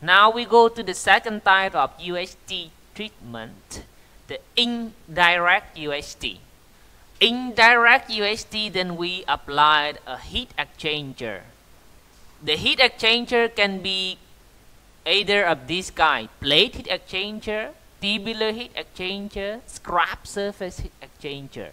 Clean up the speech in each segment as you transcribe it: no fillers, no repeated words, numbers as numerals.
Now we go to the second type of UHT treatment, the indirect UHT. Indirect UHT, then we applied a heat exchanger. The heat exchanger can be either of this kind: plate heat exchanger, tubular heat exchanger, scrap surface heat exchanger.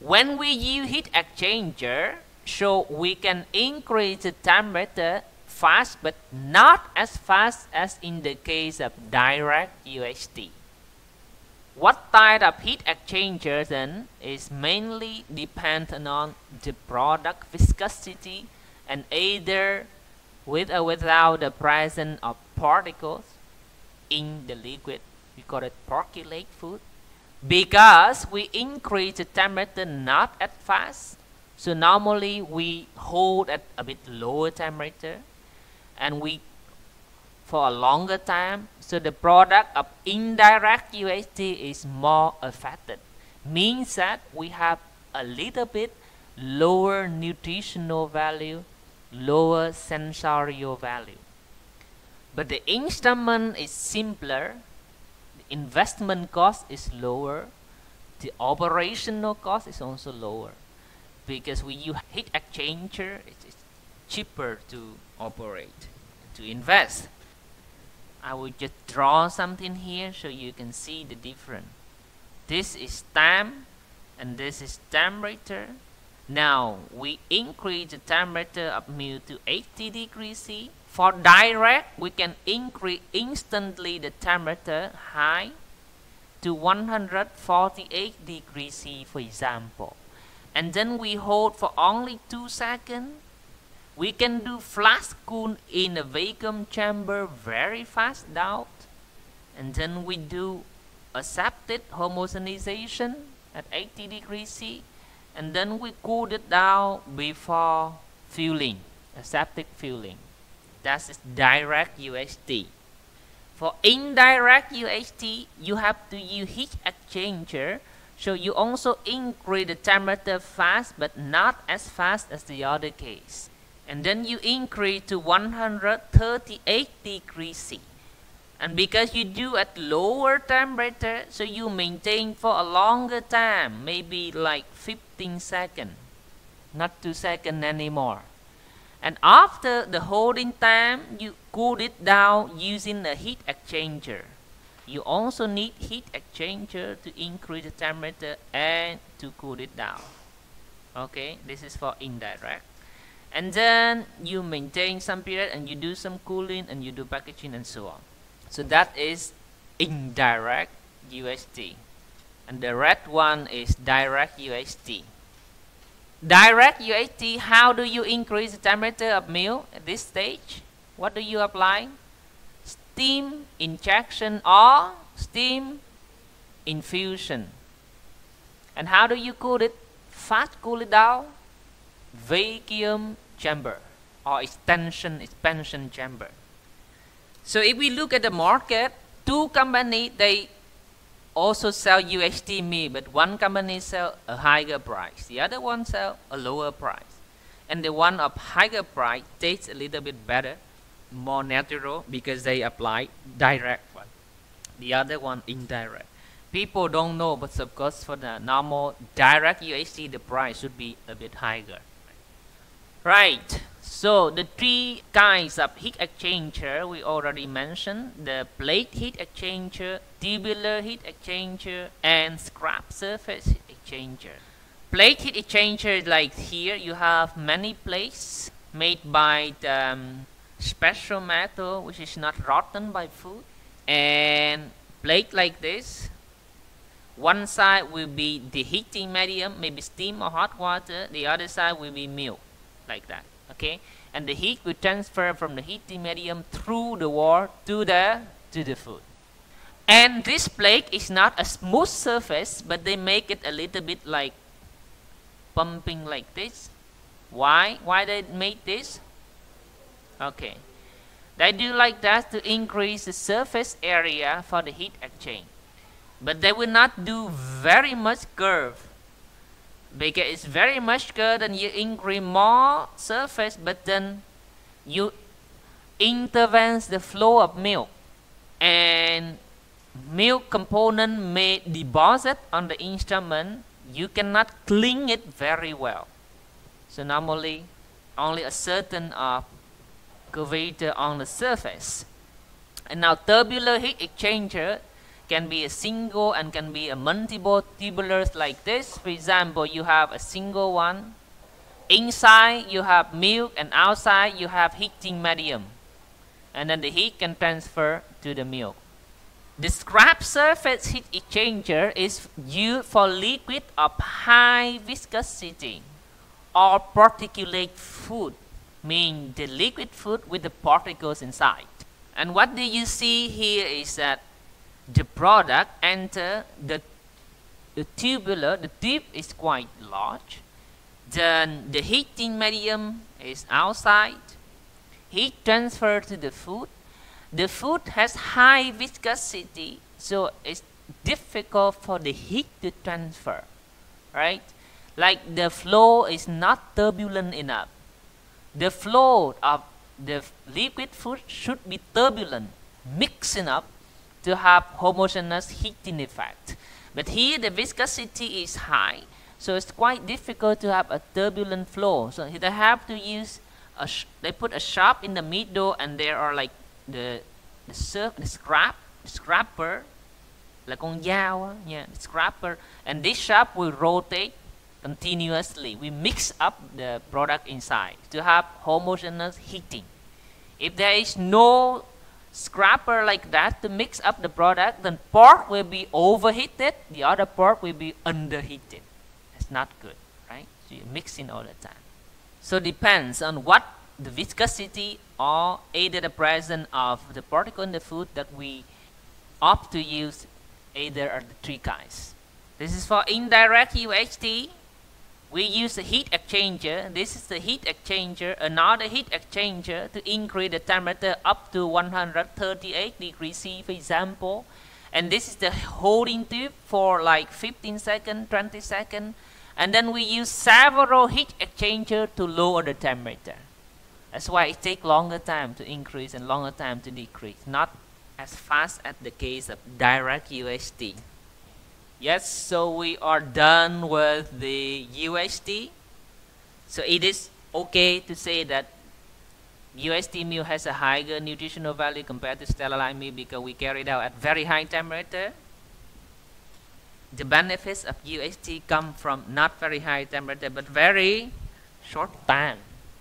When we use heat exchanger, so we can increase the temperature fast, but not as fast as in the case of direct UHT. What type of heat exchanger then is mainly dependent on the product viscosity and either with or without the presence of particles in the liquid. We call it percolate food. Because we increase the temperature not at fast, so normally we hold at a bit lower temperature and we for a longer time, so the product of indirect UHT is more affected. Means that we have a little bit lower nutritional value, lower sensorial value. But the instrument is simpler, the investment cost is lower, the operational cost is also lower. Because we use heat exchanger, it's cheaper to operate, to invest. I will just draw something here so you can see the difference. This is time and this is temperature. Now we increase the temperature of milk to 80 degrees C. For direct, we can increase instantly the temperature high to 148 degrees C, for example. And then we hold for only 2 seconds. We can do flash cool in a vacuum chamber very fast out. And then we do aseptic homogenization at 80 degrees C. And then we cool it down before fueling, aseptic fueling. That is direct UHT. For indirect UHT, you have to use heat exchanger. So you also increase the temperature fast, but not as fast as the other case. And then you increase to 138 degrees C. And because you do at lower temperature, so you maintain for a longer time, maybe like 15 seconds, not 2 seconds anymore. And after the holding time, you cool it down using a heat exchanger. You also need heat exchanger to increase the temperature and to cool it down. Okay, this is for indirect. And then you maintain some period and you do some cooling and you do packaging and so on. So that is indirect UHT. And the red one is direct UHT. Direct UHT, how do you increase the temperature of milk at this stage? What do you apply? Steam injection or steam infusion. And how do you cool it? Fast cool it down. Vacuum chamber or expansion chamber. So if we look at the market, 2 companies, they also sell UHT milk, but one company sell a higher price, the other one sell a lower price. And the one of higher price tastes a little bit better, more natural, because they apply direct one. The other one indirect. People don't know, but of course for the normal direct UHT, the price should be a bit higher. Right, so the 3 kinds of heat exchanger we already mentioned: the plate heat exchanger, tubular heat exchanger, and scrap surface heat exchanger. Plate heat exchanger, like here, you have many plates made by the special metal which is not rotten by food. And plate like this, one side will be the heating medium, maybe steam or hot water, the other side will be milk. Like that, okay, and the heat will transfer from the heating medium through the wall to the food. And this plate is not a smooth surface, but they make it a little bit like pumping like this. Why they made this? Okay, they do like that to increase the surface area for the heat exchange, but they will not do very much curve. Because it's very much good and you increase more surface, but then you intervenes the flow of milk, and milk component may deposit on the instrument. You cannot clean it very well. So normally only a certain curvature on the surface. And now tubular heat exchanger can be a single and can be a multiple tubulars like this. For example, you have a single one. Inside you have milk and outside you have heating medium. And then the heat can transfer to the milk. The scrap surface heat exchanger is used for liquid of high viscosity or particulate food, meaning the liquid food with the particles inside. And what do you see here is that the product enter the tubular. The tube is quite large. Then the heating medium is outside. Heat transfer to the food. The food has high viscosity, so it's difficult for the heat to transfer, right? Like the flow is not turbulent enough. The flow of the liquid food should be turbulent, mixing up to have homogeneous heating effect. But here the viscosity is high, so it's quite difficult to have a turbulent flow. So they have to use they put a shaft in the middle, and there are like the scraper, là con dao, yeah, the scraper, and this shaft will rotate continuously. We mix up the product inside to have homogeneous heating. If there is no scraper like that to mix up the product, then part will be overheated, the other part will be underheated. That's not good, right? So you're mixing all the time. So depends on what the viscosity or either the presence of the particle in the food that we opt to use either of the three kinds. This is for indirect UHT. We use a heat exchanger. This is the heat exchanger, another heat exchanger to increase the temperature up to 138 degrees C, for example. And this is the holding tube for like 15 seconds, 20 seconds. And then we use several heat exchangers to lower the temperature. That's why it takes longer time to increase and longer time to decrease, not as fast as the case of direct UHT. Yes, so we are done with the UHT. So it is okay to say that UHT milk has a higher nutritional value compared to sterilized milk because we carry it out at very high temperature. The benefits of UHT come from not very high temperature but very short time.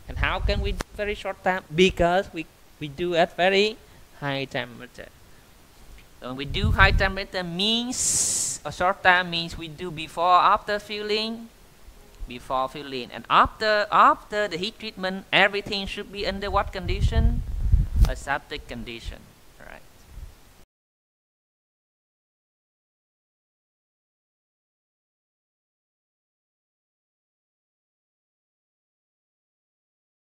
And how can we do very short time? Because we do at very high temperature. So when we do high temperature means a short time means we do before after filling, and after the heat treatment, everything should be under what condition? Aseptic condition.